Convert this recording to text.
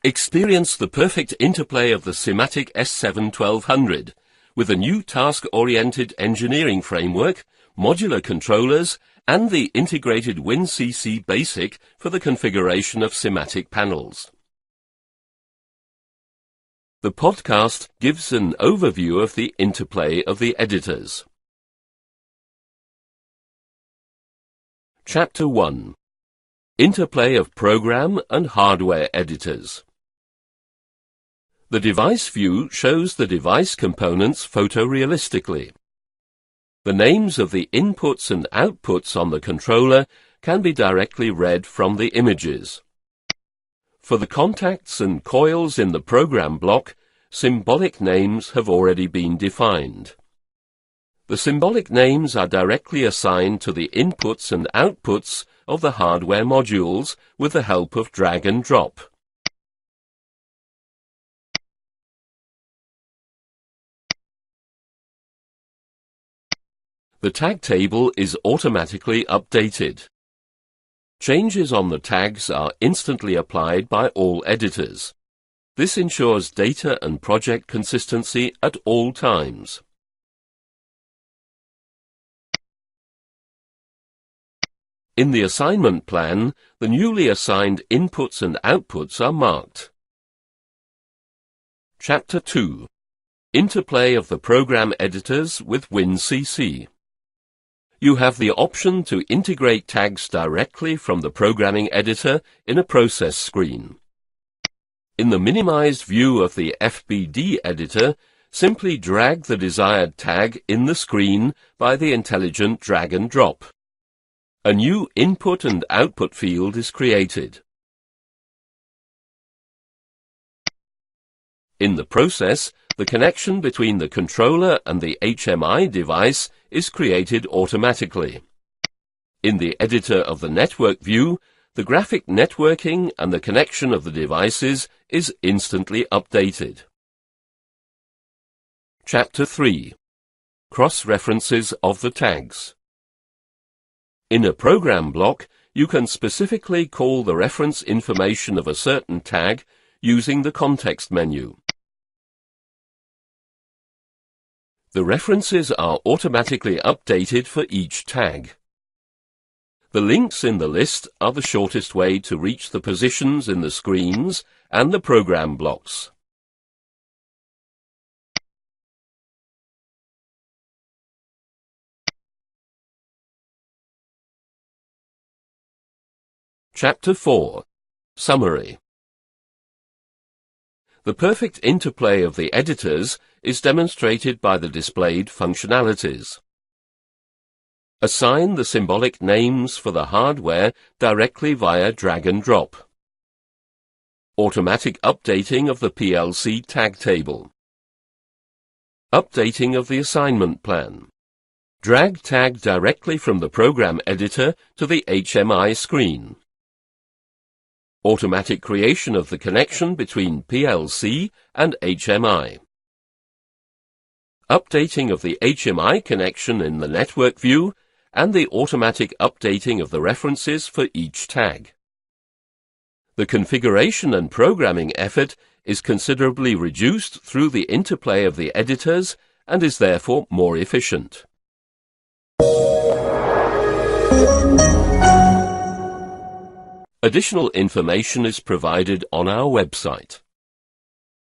Experience the perfect interplay of the SIMATIC S7-1200 with a new task-oriented engineering framework, modular controllers, and the integrated WinCC BASIC for the configuration of SIMATIC panels. The podcast gives an overview of the interplay of the editors. Chapter 1. Interplay of Program and Hardware Editors. The device view shows the device components photorealistically. The names of the inputs and outputs on the controller can be directly read from the images. For the contacts and coils in the program block, symbolic names have already been defined. The symbolic names are directly assigned to the inputs and outputs of the hardware modules with the help of drag and drop. The tag table is automatically updated. Changes on the tags are instantly applied by all editors. This ensures data and project consistency at all times. In the assignment plan, the newly assigned inputs and outputs are marked. Chapter 2. Interplay of the program editors with WinCC. You have the option to integrate tags directly from the programming editor in a process screen. In the minimized view of the FBD editor, simply drag the desired tag in the screen by the intelligent drag and drop. A new input and output field is created. In the process, the connection between the controller and the HMI device is created automatically. In the editor of the network view, the graphic networking and the connection of the devices is instantly updated. Chapter 3. Cross-references of the tags. In a program block, you can specifically call the reference information of a certain tag using the context menu. The references are automatically updated for each tag. The links in the list are the shortest way to reach the positions in the screens and the program blocks. Chapter 4. Summary. The perfect interplay of the editors is demonstrated by the displayed functionalities. Assign the symbolic names for the hardware directly via drag and drop. Automatic updating of the PLC tag table. Updating of the assignment plan. Drag tag directly from the program editor to the HMI screen. Automatic creation of the connection between PLC and HMI. Updating of the HMI connection in the network view and the automatic updating of the references for each tag. The configuration and programming effort is considerably reduced through the interplay of the editors and is therefore more efficient. Additional information is provided on our website.